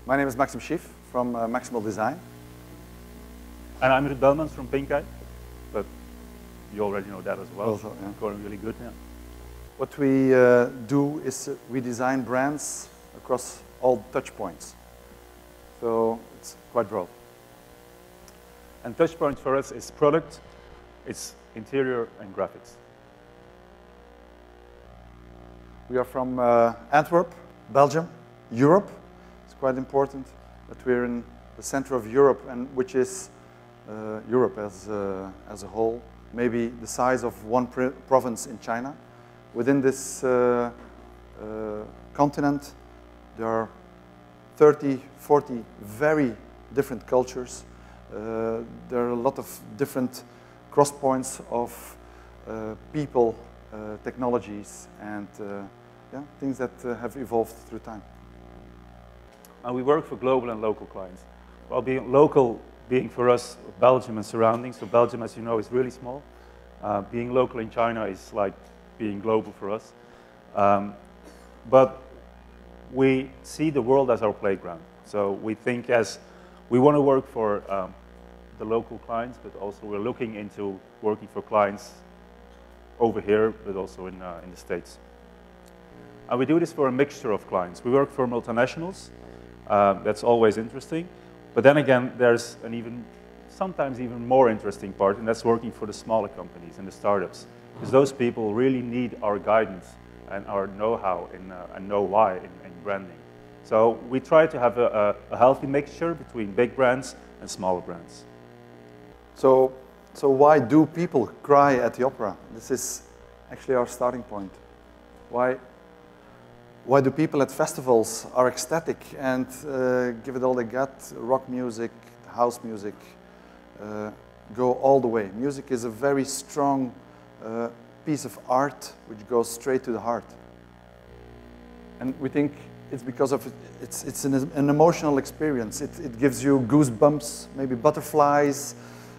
My name is Maxime Szyf from MAXIMALdesign. And I'm Ruud Belmans from Pinkeye, but you already know that as well. Also, yeah. Going really good now. What we do is we design brands across all touch points. So it's quite broad. And touchpoints for us is product, it's interior and graphics. We are from Antwerp, Belgium, Europe. It's quite important that we're in the center of Europe, and which is Europe as a whole, maybe the size of one province in China. Within this continent, there are 30, 40 very different cultures. There are a lot of different cross points of people, technologies, and yeah, things that have evolved through time. And we work for global and local clients. Well, being local, being for us Belgium and surroundings. So Belgium, as you know, is really small. Being local in China is like being global for us. But we see the world as our playground. So we think as we want to work for the local clients, but also we're looking into working for clients over here, but also in the States. And we do this for a mixture of clients. We work for multinationals. That's always interesting. But then again, there's an sometimes even more interesting part, and that's working for the smaller companies and the startups. Because those people really need our guidance and our know-how and know-why in branding. So we try to have a healthy mixture between big brands and smaller brands. So why do people cry at the opera? This is actually our starting point. Why do people at festivals are ecstatic and give it all they got? Rock music, house music, go all the way. Music is a very strong piece of art which goes straight to the heart. And we think it's because of it's an emotional experience. It gives you goosebumps, maybe butterflies.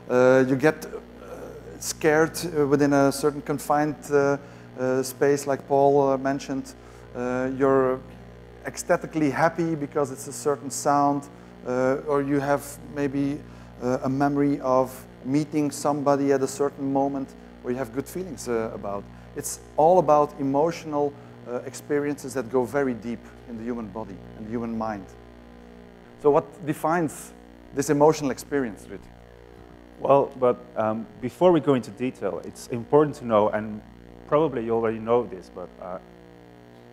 You get scared within a certain confined space, like Paul mentioned. You're ecstatically happy because it's a certain sound, or you have maybe a memory of meeting somebody at a certain moment where you have good feelings about. It's all about emotional experiences that go very deep in the human body and the human mind. So what defines this emotional experience, Ruud? Well, but before we go into detail, it's important to know, and probably you already know this, but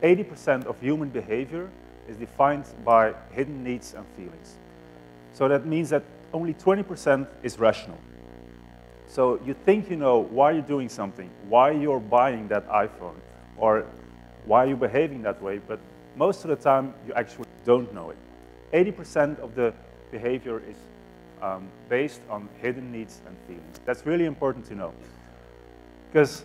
80% of human behavior is defined by hidden needs and feelings. So that means that only 20% is rational. So you think you know why you're doing something, why you're buying that iPhone, or why you're behaving that way, but most of the time you actually don't know it. 80% of the behavior is based on hidden needs and feelings. That's really important to know. Because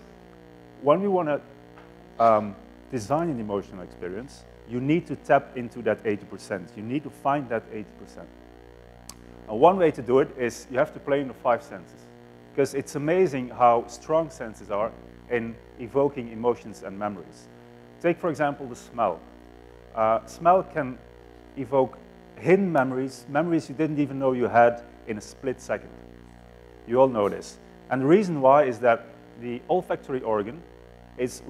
when we want to design an emotional experience, you need to tap into that 80%. You need to find that 80%. And one way to do it is you have to play in the 5 senses. Because it's amazing how strong senses are in evoking emotions and memories. Take, for example, the smell. Smell can evoke hidden memories, memories you didn't even know you had in a split second. You all know this. And the reason why is that the olfactory organ is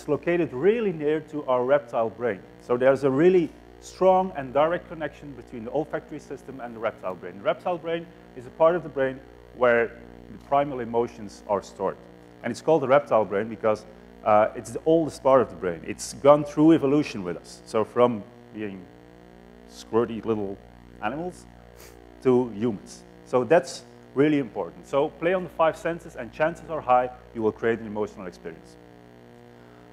located really near to our reptile brain. So there's a really strong and direct connection between the olfactory system and the reptile brain. The reptile brain is a part of the brain where the primal emotions are stored. And it's called the reptile brain because it's the oldest part of the brain. It's gone through evolution with us. So from being squirty little animals to humans. So that's really important. So play on the 5 senses, and chances are high you will create an emotional experience.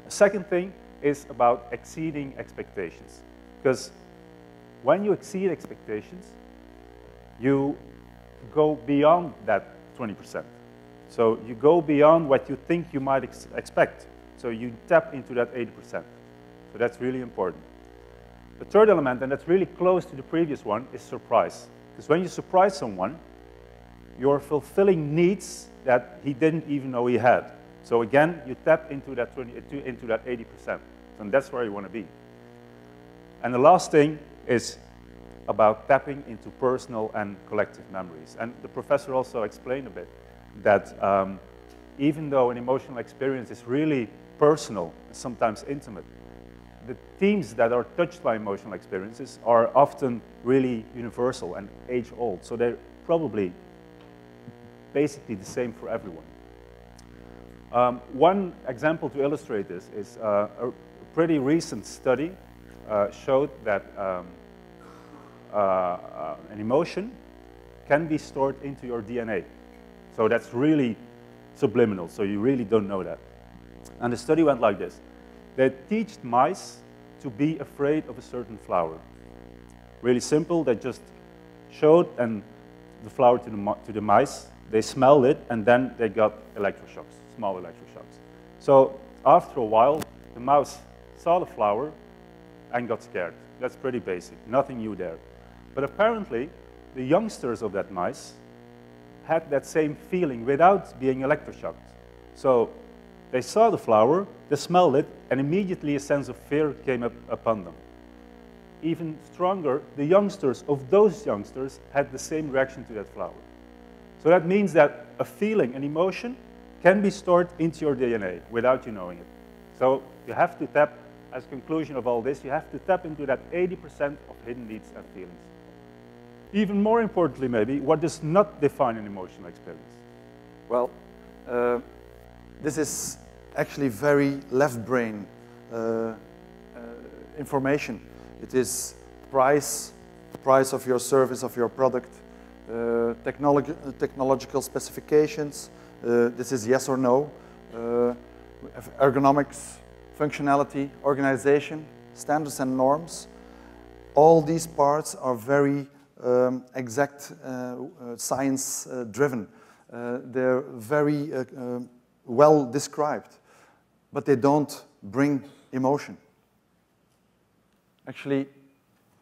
The second thing is about exceeding expectations. Because when you exceed expectations, you go beyond that 20%. So you go beyond what you think you might expect. So you tap into that 80%. So that's really important. The third element, and that's really close to the previous one, is surprise. Because when you surprise someone, you're fulfilling needs that he didn't even know he had. So again, you tap into that 80%. And that's where you want to be. And the last thing is about tapping into personal and collective memories. And the professor also explained a bit that even though an emotional experience is really personal, sometimes intimate, the themes that are touched by emotional experiences are often really universal and age-old. So they're probably basically the same for everyone. One example to illustrate this is a pretty recent study showed that an emotion can be stored into your DNA. So that's really subliminal, so you really don't know that. And the study went like this. They taught mice to be afraid of a certain flower. Really simple, they just showed the flower to the mice, they smelled it, and then they got electroshocks, small electroshocks. So after a while, the mouse saw the flower and got scared. That's pretty basic, nothing new there. But apparently, the youngsters of that mice had that same feeling without being electroshocked. So they saw the flower, they smelled it, and immediately a sense of fear came up upon them. Even stronger, the youngsters of those youngsters had the same reaction to that flower. So that means that a feeling, an emotion, can be stored into your DNA without you knowing it. So you have to tap, as a conclusion of all this, you have to tap into that 80% of hidden needs and feelings. Even more importantly, maybe, what does not define an emotional experience? Well, this is actually very left brain information. It is price of your service, of your product, technological specifications. This is yes or no. Ergonomics, functionality, organization, standards and norms. All these parts are very exact science driven. They're very well described, but they don't bring emotion. Actually,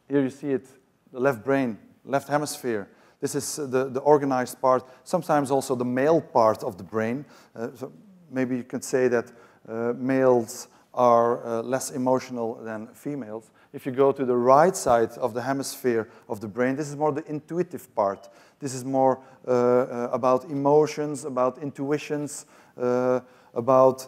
here you see it, the left brain, left hemisphere. This is the organized part, sometimes also the male part of the brain. So maybe you can say that males are less emotional than females. If you go to the right side of the hemisphere of the brain, this is more the intuitive part. This is more about emotions, about intuitions, about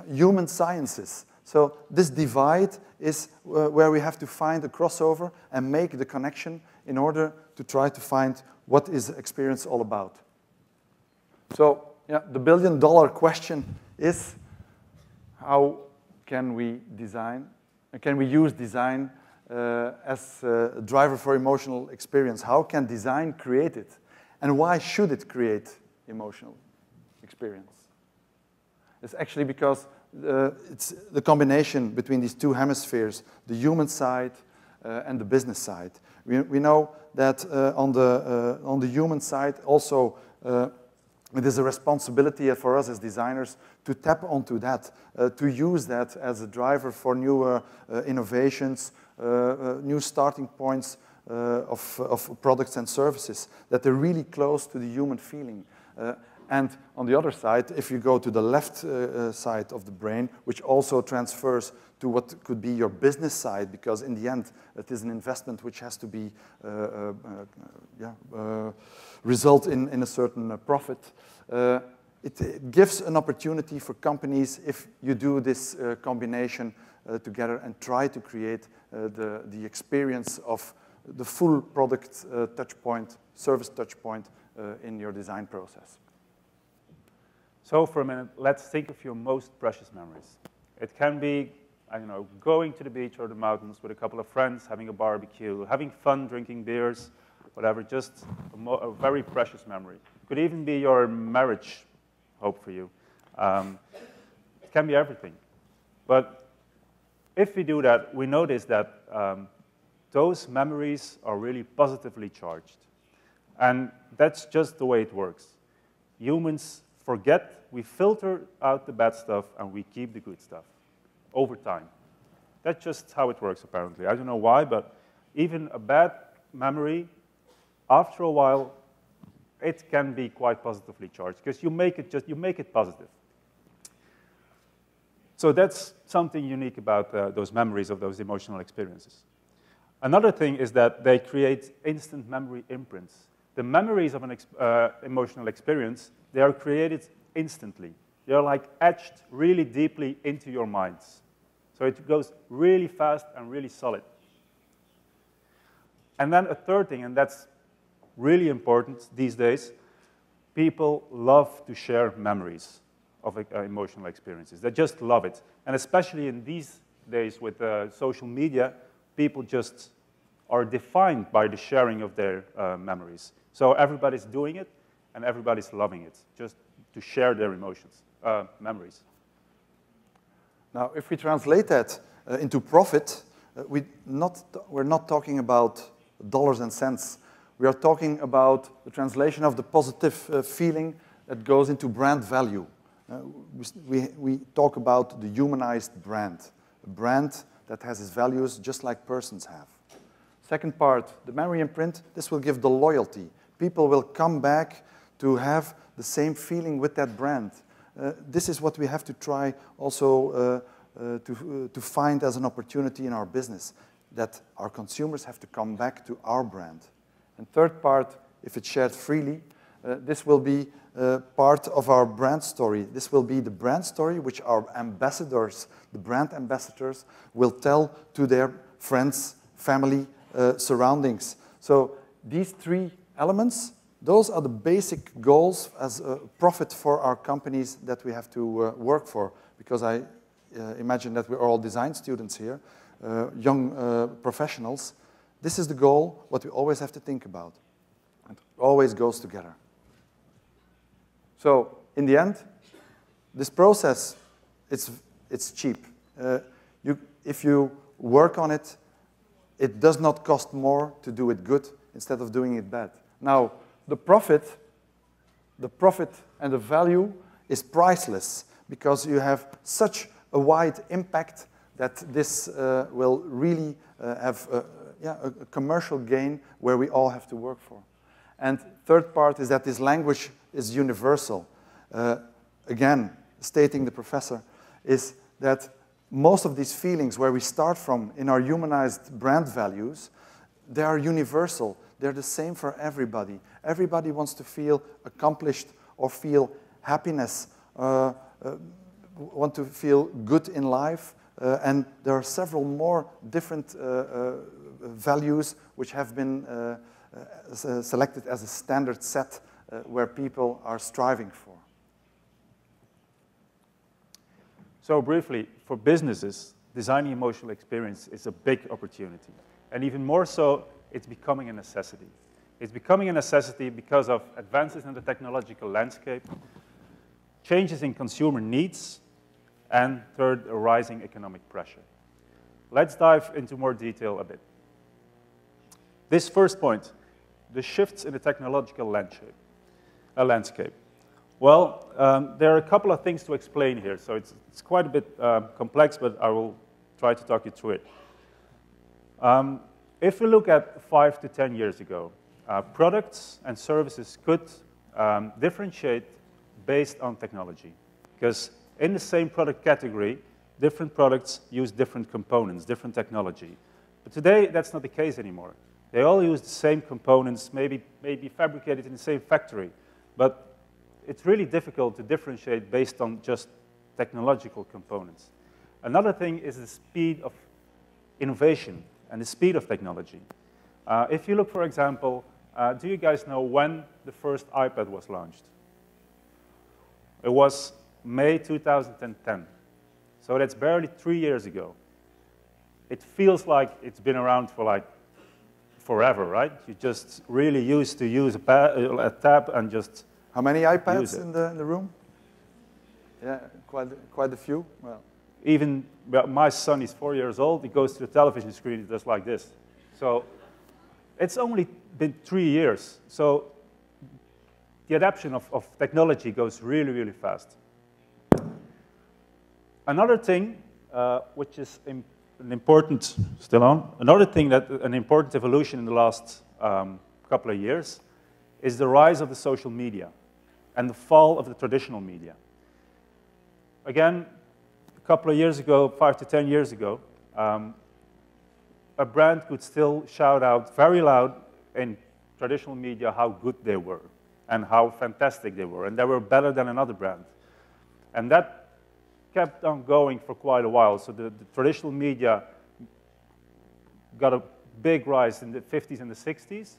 human sciences. So this divide is where we have to find a crossover and make the connection in order to try to find what is experience all about. So yeah, the billion-dollar question is, how can we design? Can we use design as a driver for emotional experience? How can design create it? And why should it create emotional experience? It's actually because it's the combination between these two hemispheres, the human side and the business side. We know that on the human side also it is a responsibility for us as designers to tap onto that, to use that as a driver for new innovations, new starting points of products and services, that they're really close to the human feeling. And on the other side, if you go to the left side of the brain, which also transfers to what could be your business side, because in the end, it is an investment which has to be result in a certain profit. It gives an opportunity for companies, if you do this combination together and try to create the experience of the full product touchpoint, service touchpoint in your design process. So for a minute, let's think of your most precious memories. It can be, I don't know, going to the beach or the mountains with a couple of friends, having a barbecue, having fun, drinking beers, whatever, just a very precious memory. It could even be your marriage, hope for you. It can be everything. But if we do that, we notice that those memories are really positively charged. And that's just the way it works. Humans forget, we filter out the bad stuff, and we keep the good stuff over time. That's just how it works, apparently. I don't know why, but even a bad memory, after a while, it can be quite positively charged, because you make it positive. So that's something unique about those memories of those emotional experiences. Another thing is that they create instant memory imprints. The memories of an emotional experience, they are created instantly. They're like etched really deeply into your minds. So it goes really fast and really solid. And then a third thing, and that's really important these days, people love to share memories of emotional experiences. They just love it. And especially in these days with social media, people just are defined by the sharing of their memories. So everybody's doing it, and everybody's loving it, just to share their emotions, memories. Now, if we translate that into profit, we're not talking about dollars and cents. We are talking about the translation of the positive feeling that goes into brand value. We talk about the humanized brand, a brand that has its values just like persons have. Second part, the memory imprint, this will give the loyalty. People will come back to have the same feeling with that brand. This is what we have to try also to find as an opportunity in our business, that our consumers have to come back to our brand. And third part, if it's shared freely, this will be part of our brand story. This will be the brand story which our ambassadors, the brand ambassadors, will tell to their friends, family, surroundings. So these three elements, those are the basic goals as a profit for our companies that we have to work for. Because I imagine that we're all design students here, young professionals. This is the goal, what we always have to think about. It always goes together. So in the end, this process, it's cheap. If you work on it, it does not cost more to do it good instead of doing it bad. Now, the profit and the value is priceless because you have such a wide impact that this will really have a commercial gain where we all have to work for. And third part is that this language is universal. Again, stating the professor, is that most of these feelings where we start from in our humanized brand values, they are universal. They're the same for everybody. Everybody wants to feel accomplished or feel happiness, want to feel good in life. And there are several more different values which have been selected as a standard set where people are striving for. So briefly, for businesses, designing emotional experience is a big opportunity. And even more so, it's becoming a necessity. It's becoming a necessity because of advances in the technological landscape, changes in consumer needs, and third, a rising economic pressure. Let's dive into more detail a bit. This first point, the shifts in the technological landscape. Well, there are a couple of things to explain here, so it's quite a bit complex, but I will try to talk you through it. If we look at 5 to 10 years ago, products and services could differentiate based on technology, because in the same product category, different products use different components, different technology. But today, that's not the case anymore. They all use the same components, maybe fabricated in the same factory, but it's really difficult to differentiate based on just technological components. Another thing is the speed of innovation and the speed of technology. If you look, for example, do you guys know when the first iPad was launched? It was May 2010. So that's barely 3 years ago. It feels like it's been around for like forever, right? You just really used to use a tab and just How many iPads in the room? Yeah, quite a few. Well, even my son is 4 years old. He goes to the television screen just like this. So it's only been 3 years. So the adoption of technology goes really, really fast. Another thing, which is an important, another thing an important evolution in the last couple of years is the rise of the social media and the fall of the traditional media. Again, a couple of years ago, 5 to 10 years ago, a brand could still shout out very loud in traditional media how good they were and how fantastic they were, and they were better than another brand. And that kept on going for quite a while. So the traditional media got a big rise in the 50s and the 60s,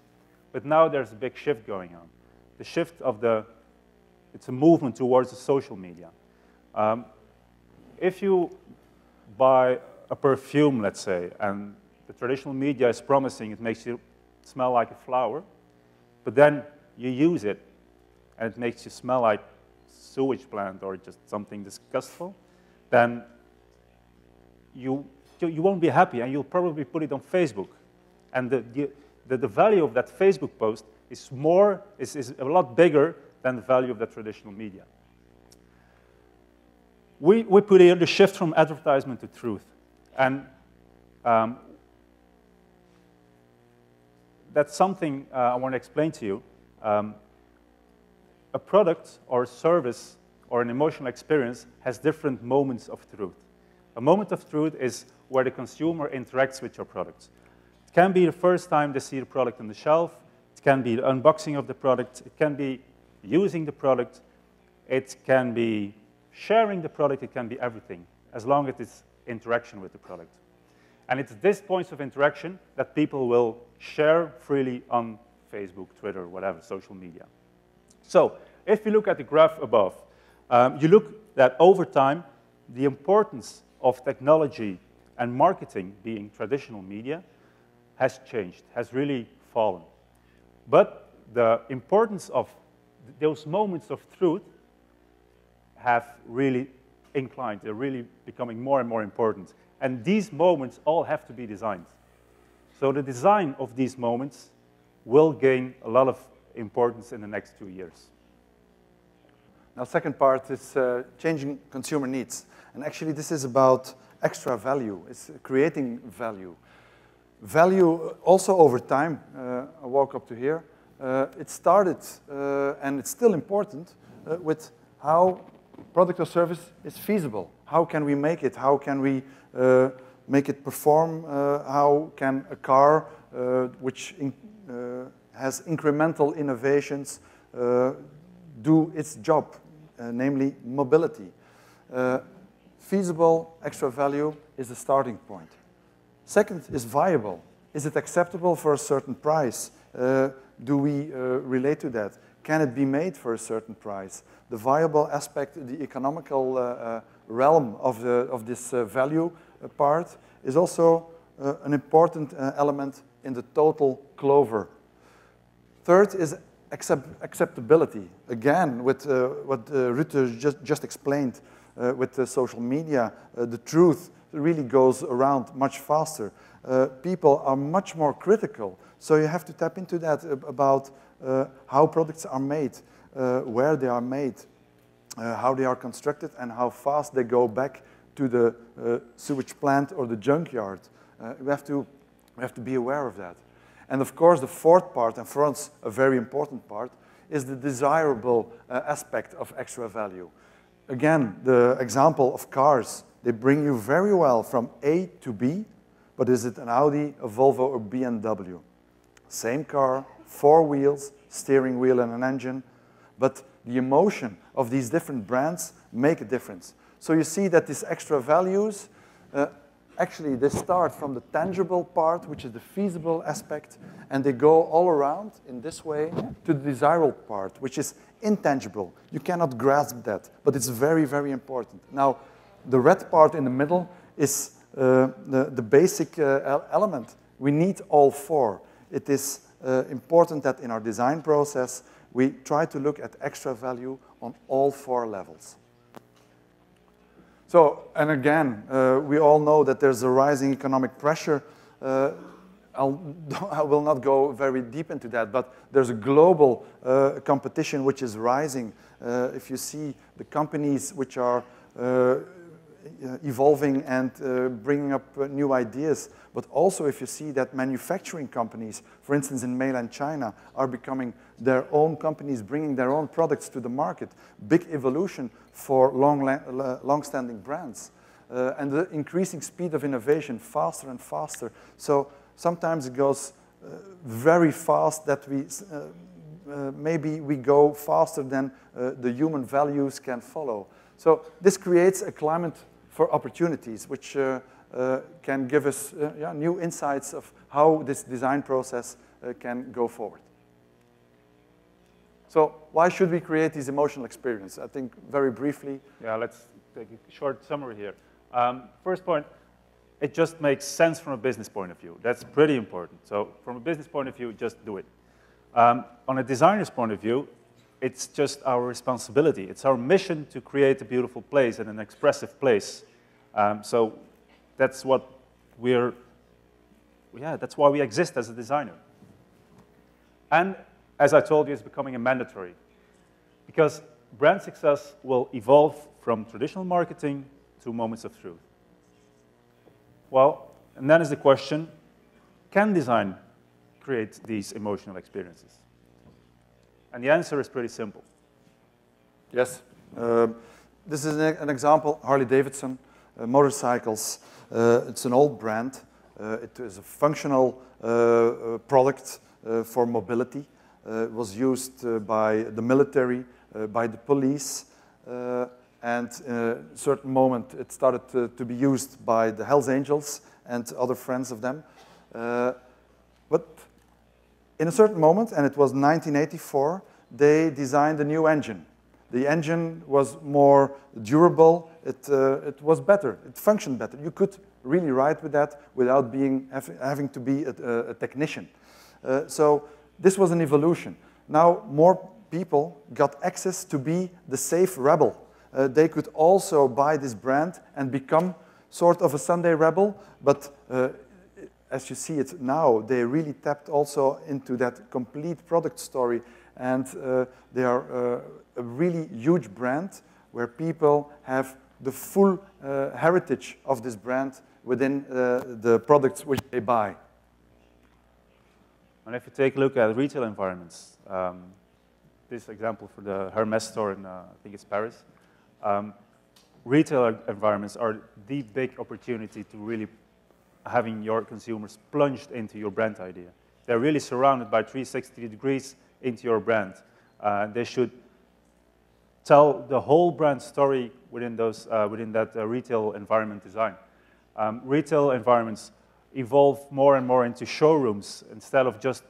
but now there's a big shift going on. The shift of it's a movement towards the social media. If you buy a perfume, let's say, and the traditional media is promising it makes you smell like a flower, but then you use it and it makes you smell like sewage plant or just something disgustful, then you won't be happy, and you'll probably put it on Facebook. And the value of that Facebook post is a lot bigger than the value of the traditional media. We put here the shift from advertisement to truth. And that's something I want to explain to you. A product or a service or an emotional experience has different moments of truth. A moment of truth is where the consumer interacts with your product. It can be the first time they see the product on the shelf. It can be the unboxing of the product. It can be using the product. It can be sharing the product. It can be everything, as long as it's interaction with the product. And it's these points of interaction that people will share freely on Facebook, Twitter, whatever, social media. So if you look at the graph above, you look that over time, the importance of technology and marketing being traditional media has changed, has really fallen. But the importance of those moments of truth have really inclined. They're really becoming more and more important. And these moments all have to be designed. So the design of these moments will gain a lot of importance in the next 2 years. Now, second part is changing consumer needs. And actually, this is about extra value. It's creating value. Value also over time. I walk up to here. It started, and it's still important, with how product or service is feasible. How can we make it? How can we make it perform? How can a car, which has incremental innovations, do its job, namely mobility? Feasible extra value is the starting point. Second is viable. Is it acceptable for a certain price? Do we relate to that? Can it be made for a certain price? The viable aspect, the economical realm of this value part is also an important element in the total clover. Third is acceptability. Again, with what Ruud just explained with the social media, the truth really goes around much faster. People are much more critical. So you have to tap into that about how products are made, where they are made, how they are constructed, and how fast they go back to the sewage plant or the junkyard. We have to be aware of that. And of course, the fourth part, and for us a very important part, is the desirable aspect of extra value. Again, the example of cars, they bring you very well from A to B, but is it an Audi, a Volvo, or BMW? Same car, 4 wheels, steering wheel and an engine, but the emotion of these different brands make a difference. So you see that these extra values, actually they start from the tangible part, which is the feasible aspect, and they go all around in this way to the desirable part, which is intangible. You cannot grasp that, but it's very, very important. Now, the red part in the middle is the basic element. We need all four. It is important that in our design process, we try to look at extra value on all 4 levels. So, and again, we all know that there's a rising economic pressure. I will not go very deep into that, but there's a global competition which is rising. If you see the companies which are evolving and bringing up new ideas, but also if you see that manufacturing companies, for instance in mainland China, are becoming their own companies, bringing their own products to the market. Big evolution for long-standing brands. and the increasing speed of innovation faster and faster. So sometimes it goes very fast that maybe we go faster than the human values can follow. So this creates a climate for opportunities, which can give us new insights of how this design process can go forward. So why should we create these emotional experiences? I think very briefly. Yeah, let's take a short summary here. First point, it just makes sense from a business point of view. That's pretty important. So from a business point of view, just do it. On a designer's point of view, it's just our responsibility. It's our mission to create a beautiful place and an expressive place. So that's what that's why we exist as a designer. And as I told you, it's becoming a mandatory. Because brand success will evolve from traditional marketing to moments of truth. Well, and then is the question, can design create these emotional experiences? And the answer is pretty simple. Yes. This is an example, Harley-Davidson, motorcycles. It's an old brand. It is a functional product for mobility. It was used by the military, by the police, and at a certain moment it started to be used by the Hells Angels and other friends of them. But in a certain moment, and it was 1984, they designed a new engine. The engine was more durable, it was better, it functioned better. You could really ride with that without having to be a technician. So this was an evolution. Now more people got access to be the safe rebel. They could also buy this brand and become sort of a Sunday rebel, but as you see it now, they really tapped also into that complete product story, and they are a really huge brand where people have the full heritage of this brand within the products which they buy. And if you take a look at retail environments, this example for the Hermès store in, I think it's Paris, retail environments are the big opportunity to really having your consumers plunged into your brand idea. They're really surrounded by 360 degrees into your brand. They should tell the whole brand story within that retail environment design. Retail environments evolve more and more into showrooms instead of just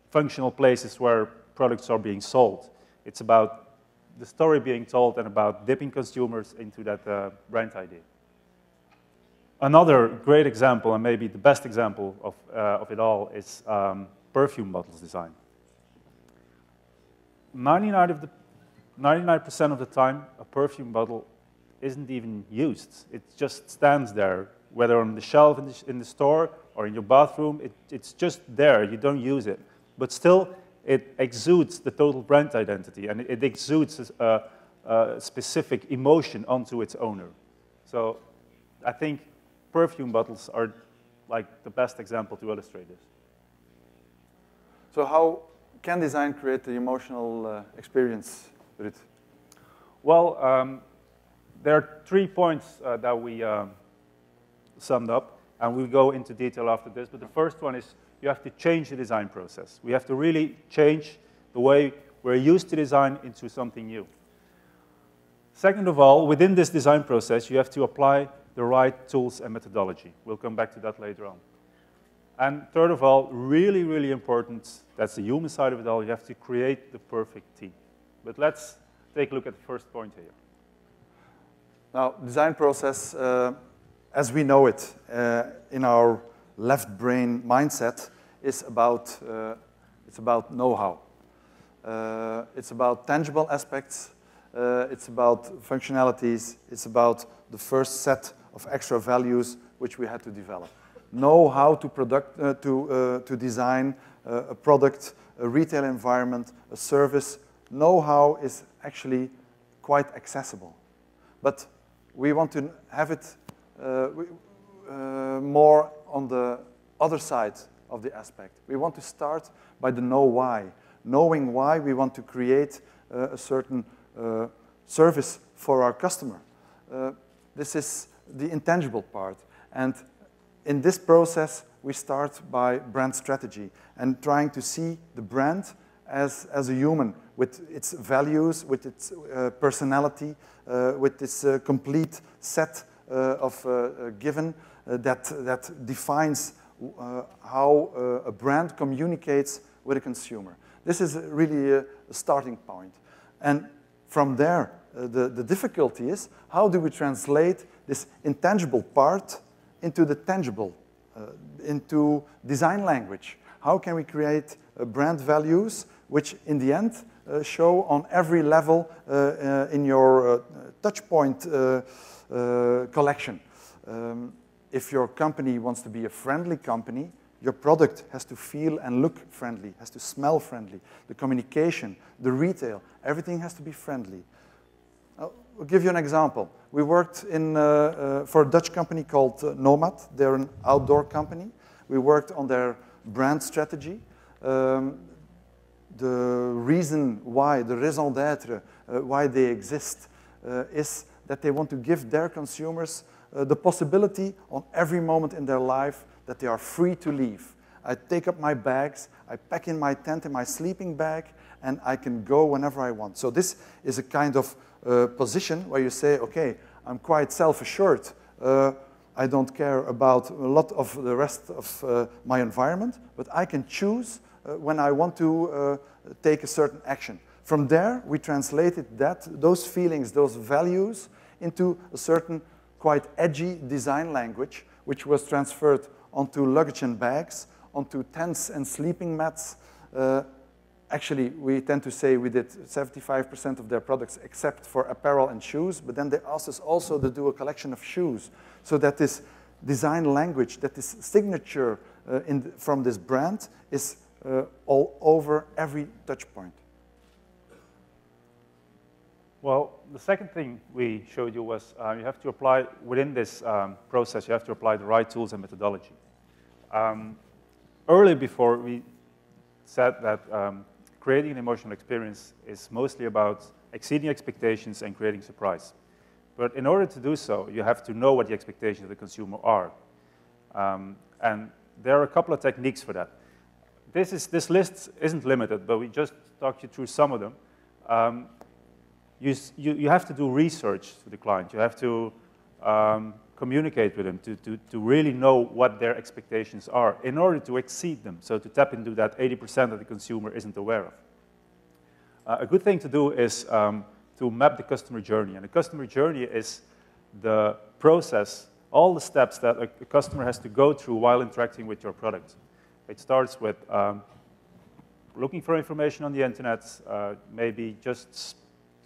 functional places where products are being sold. It's about the story being told and about dipping consumers into that brand idea. Another great example, and maybe the best example of it all, is perfume bottles design. 99% of the time, a perfume bottle isn't even used. It just stands there, whether on the shelf in the store or in your bathroom. It's just there. You don't use it. But still, it exudes the total brand identity, and it exudes a specific emotion onto its owner. So I think perfume bottles are like the best example to illustrate this. So how can design create the emotional experience, Ruud? Well, there are 3 points that we summed up, and we'll go into detail after this. But the first one is you have to change the design process. We have to really change the way we're used to design into something new. Second of all, within this design process, you have to apply the right tools and methodology. We'll come back to that later on. And third of all, really, really important, that's the human side of it all, you have to create the perfect team. But let's take a look at the first point here. Now, design process, as we know it in our left brain mindset, is about know-how. It's about tangible aspects. It's about functionalities. It's about the first set of extra values which we had to develop. Know how to design a product, a retail environment, a service. Know-how is actually quite accessible. But we want to have it more on the other side of the aspect. We want to start by the know why. Knowing why we want to create a certain service for our customer. This is the intangible part. And in this process, we start by brand strategy and trying to see the brand as a human with its values, with its personality, with its complete set of given that defines how a brand communicates with a consumer. This is really a starting point. And from there, the difficulty is, how do we translate this intangible part into the tangible, into design language? How can we create brand values which in the end show on every level in your touchpoint collection? If your company wants to be a friendly company, your product has to feel and look friendly, has to smell friendly. The communication, the retail, everything has to be friendly. I'll give you an example. We worked for a Dutch company called Nomad. They're an outdoor company. We worked on their brand strategy. The reason why, the raison d'être, why they exist is that they want to give their consumers the possibility on every moment in their life that they are free to leave. I take up my bags, I pack in my tent in my sleeping bag, and I can go whenever I want. So this is a kind of position where you say, okay, I'm quite self-assured. I don't care about a lot of the rest of my environment, but I can choose when I want to take a certain action. From there, we translated those feelings, those values, into a certain quite edgy design language, which was transferred onto luggage and bags, onto tents and sleeping mats. Actually, we tend to say we did 75% of their products except for apparel and shoes, but then they asked us also to do a collection of shoes. So that this design language, that this signature from this brand is all over every touch point. Well, the second thing we showed you was you have to apply, within this process, you have to apply the right tools and methodology. Earlier before, we said that creating an emotional experience is mostly about exceeding expectations and creating surprise. But in order to do so, you have to know what the expectations of the consumer are. And there are a couple of techniques for that. This list isn't limited, but we just talked you through some of them. You have to do research to the client. You have to communicate with them to really know what their expectations are in order to exceed them, so to tap into that 80% that the consumer isn't aware of. A good thing to do is to map the customer journey. And the customer journey is the process, all the steps that a customer has to go through while interacting with your product. It starts with looking for information on the internet, maybe just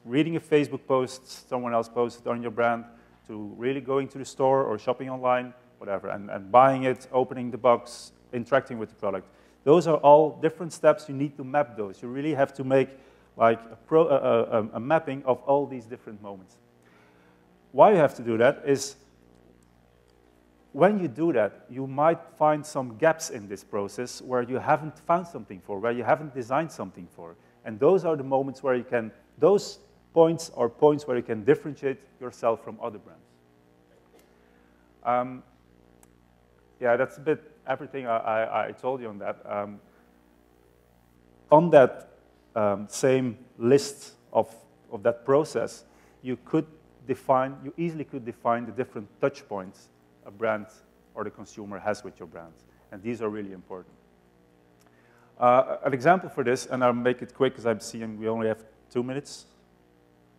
reading a Facebook post someone else posted on your brand, to really going to the store or shopping online, whatever, and buying it, opening the box, interacting with the product. Those are all different steps. You need to map those. You really have to make like a mapping of all these different moments. Why you have to do that is when you do that, you might find some gaps in this process where you haven't found something for, where you haven't designed something for. And those are the moments where you can, those points are points where you can differentiate yourself from other brands. Yeah, that's a bit everything I told you on that. On that same list of that process, you easily could define the different touch points a brand or the consumer has with your brand. And these are really important. An example for this, and I'll make it quick because I'm seeing we only have 2 minutes.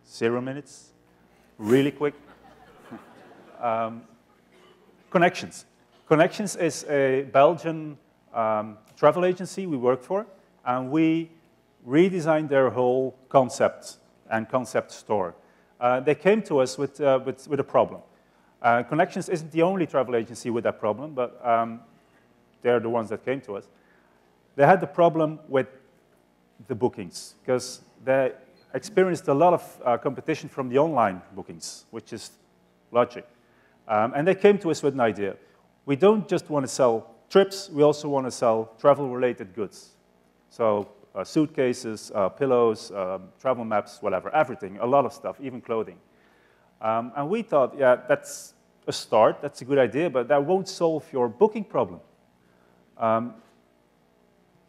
0 minutes, really quick. Connections. Connections is a Belgian travel agency we work for, and we redesigned their whole concept and concept store. They came to us with a problem. Connections isn't the only travel agency with that problem, but they're the ones that came to us. They had the problem with the bookings, because they experienced a lot of competition from the online bookings, which is logic. And they came to us with an idea. We don't just want to sell trips, we also want to sell travel-related goods. So suitcases, pillows, travel maps, whatever, everything, a lot of stuff, even clothing. And we thought, yeah, that's a start, that's a good idea, but that won't solve your booking problem.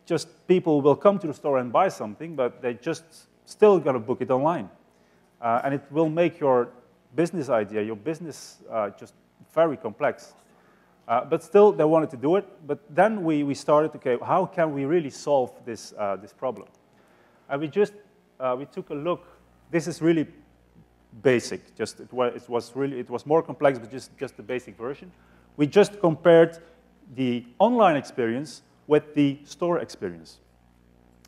Just people will come to the store and buy something, but they just still got to book it online. And it will make your business idea, your business just very complex. But still, they wanted to do it. But then we started, okay, how can we really solve this, this problem? And we took a look. This is really basic. It was more complex, but just the basic version. We just compared the online experience with the store experience.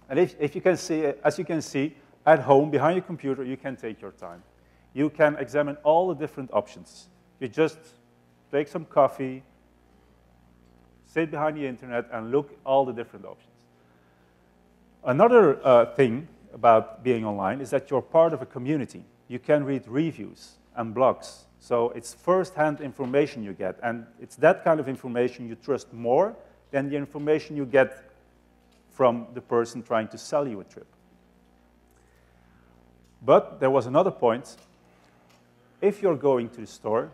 And if you can see, as you can see, at home, behind your computer, you can take your time. You can examine all the different options. You just take some coffee, sit behind the internet, and look at all the different options. Another thing about being online is that you're part of a community. You can read reviews and blogs. So it's first-hand information you get, and it's that kind of information you trust more than the information you get from the person trying to sell you a trip. But there was another point. If you're going to the store,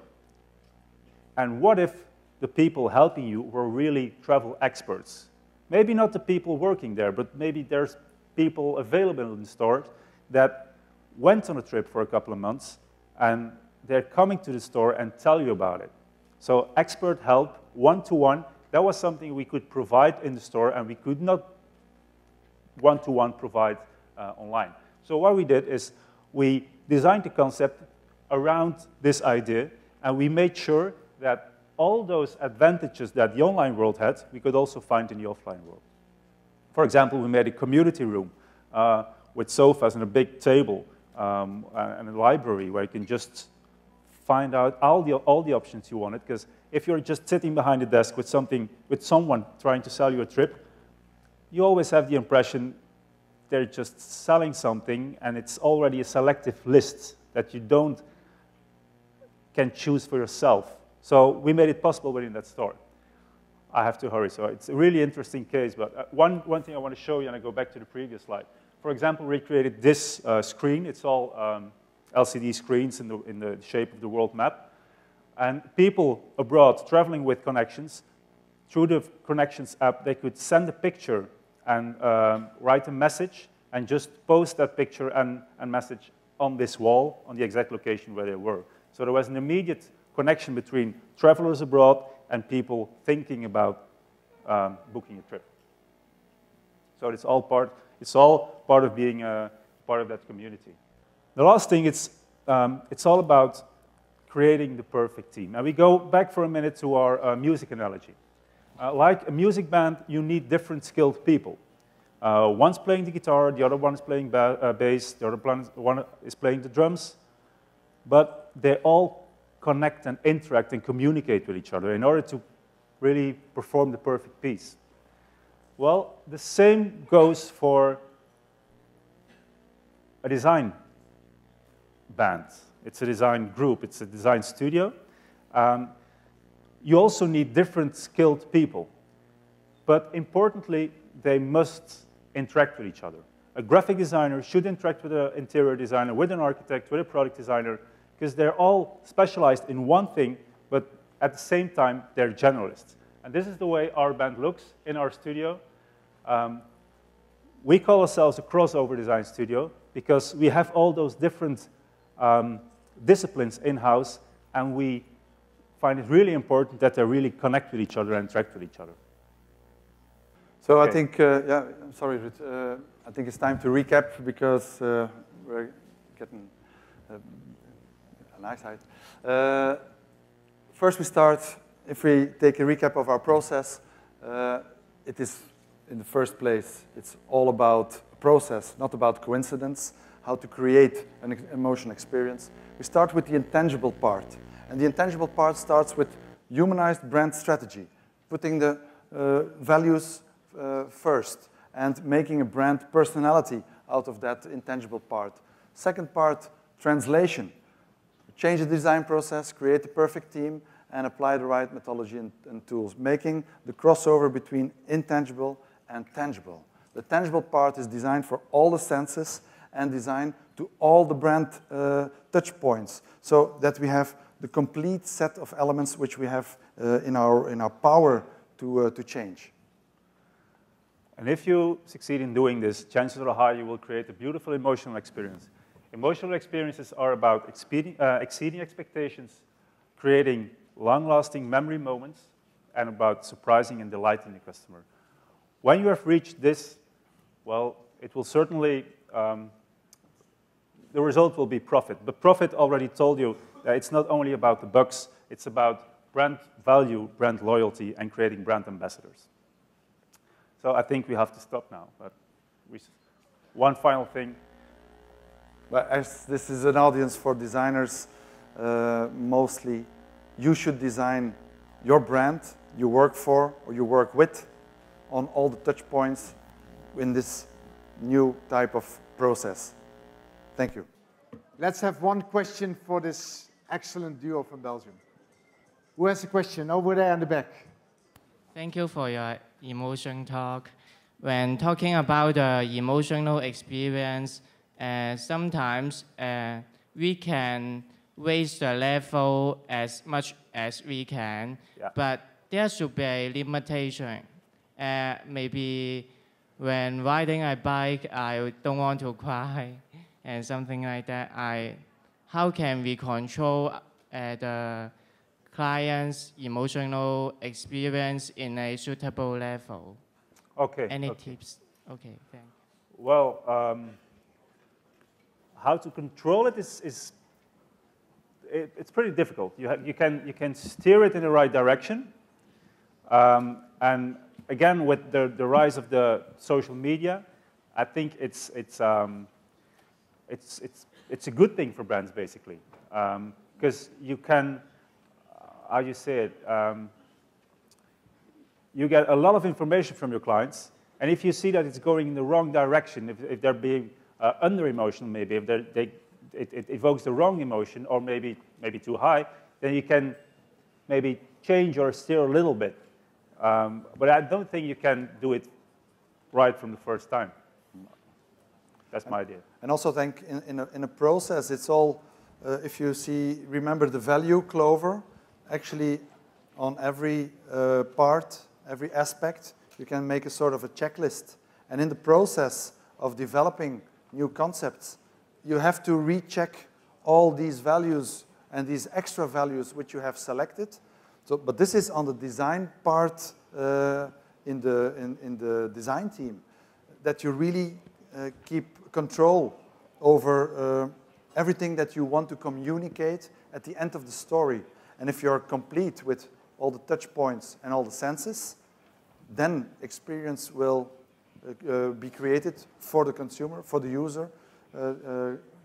and what if the people helping you were really travel experts? Maybe not the people working there, but maybe there's people available in the store that went on a trip for a couple of months, and they're coming to the store and tell you about it. So expert help, one-to-one, that was something we could provide in the store, and we could not one-to-one provide online. So what we did is we designed the concept around this idea, and we made sure that all those advantages that the online world had, we could also find in the offline world. For example, we made a community room with sofas and a big table and a library where you can just find out all the options you wanted, because if you're just sitting behind a desk with someone trying to sell you a trip, you always have the impression they're just selling something and it's already a selective list that you can choose for yourself. So we made it possible within that store. I have to hurry, so it's a really interesting case, but one thing I want to show you, and I go back to the previous slide. For example, we created this screen. It's all LCD screens in the shape of the world map. And people abroad traveling with connections, through the Connections app, they could send a picture and write a message and just post that picture and message on this wall, on the exact location where they were. So there was an immediate connection between travelers abroad and people thinking about booking a trip. So it's all part of being part of that community. The last thing, it's all about creating the perfect team. Now we go back for a minute to our music analogy. Like a music band, you need different skilled people. One's playing the guitar, the other one is playing bass, the other one is playing the drums, but they all connect and interact and communicate with each other in order to really perform the perfect piece. Well, the same goes for a design band. It's a design group, it's a design studio. You also need different skilled people, but importantly, they must interact with each other. A graphic designer should interact with an interior designer, with an architect, with a product designer, because they're all specialized in one thing, but at the same time, they're generalists. And this is the way our band looks in our studio. We call ourselves a crossover design studio because we have all those different disciplines in-house, and we find it really important that they really connect with each other and interact with each other. So okay. I think, yeah, I'm sorry, Ruud. I think it's time to recap because we're getting a nice height. First we start, if we take a recap of our process, it is, in the first place, it's all about process, not about coincidence, how to create an emotional experience. We start with the intangible part. And the intangible part starts with humanized brand strategy, putting the values first and making a brand personality out of that intangible part. Second part, translation. Change the design process, create the perfect team, and apply the right methodology and tools, making the crossover between intangible and tangible. The tangible part is designed for all the senses and designed to all the brand touch points, so that we have the complete set of elements which we have in our power to change. And if you succeed in doing this, chances are high you will create a beautiful emotional experience. Emotional experiences are about exceeding expectations, creating long-lasting memory moments, and about surprising and delighting the customer. When you have reached this, well, it will certainly, the result will be profit. But profit already told you that it's not only about the bucks, it's about brand value, brand loyalty, and creating brand ambassadors. So I think we have to stop now. But one final thing. But as this is an audience for designers, mostly, you should design your brand you work for or you work with on all the touch points in this new type of process. Thank you. Let's have one question for this excellent duo from Belgium. Who has a question? Over there in the back. Thank you for your emotion talk. When talking about the emotional experience, sometimes we can raise the level as much as we can, but there should be a limitation. Maybe when riding a bike, I don't want to cry and something like that. How can we control the client's emotional experience in a suitable level? Okay. Any tips? Okay, thanks. Well, how to control it is it's pretty difficult. You can steer it in the right direction, and again with the rise of the social media, I think it's a good thing for brands basically, because you can, how you say it, you get a lot of information from your clients, and if you see that it's going in the wrong direction, if they're being under-emotional maybe, if it evokes the wrong emotion or maybe too high, then you can maybe change or steer a little bit. But I don't think you can do it right from the first time. That's my idea. And also think in a process, it's all, if you see, remember the value clover, actually on every part, every aspect, you can make a sort of a checklist. And in the process of developing new concepts, you have to recheck all these values and these extra values which you have selected. So, but this is on the design part in the design team, that you really keep control over everything that you want to communicate at the end of the story. And if you're complete with all the touch points and all the senses, then experience will be created for the consumer, for the user,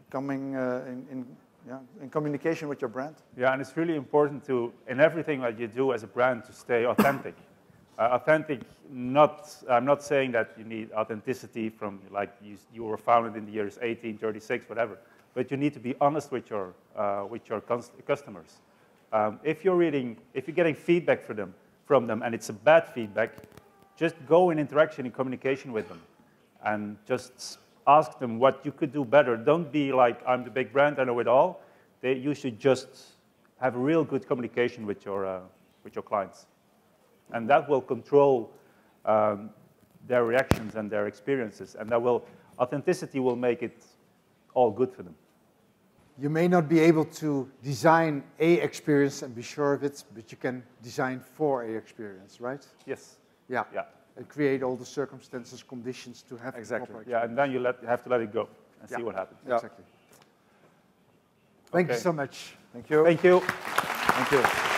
coming in communication with your brand. Yeah, and it's really important to, in everything that you do as a brand, to stay authentic. Authentic, I'm not saying that you need authenticity from, like, you were founded in the years 1836, whatever, but you need to be honest with your customers. If you're getting feedback from them, and it's a bad feedback, just go in interaction, in communication with them, and just ask them what you could do better. Don't be like, I'm the big brand, I know it all. You should just have a real good communication with your clients. And that will control their reactions and their experiences. And authenticity will make it all good for them. You may not be able to design a experience and be sure of it, but you can design for a experience, right? Yes. Yeah. Yeah. And create all the circumstances, conditions to have Exactly. it. Yeah, and then you have to let it go and see what happens. Yeah. Exactly. Thank you so much. Thank you. Thank you. Thank you.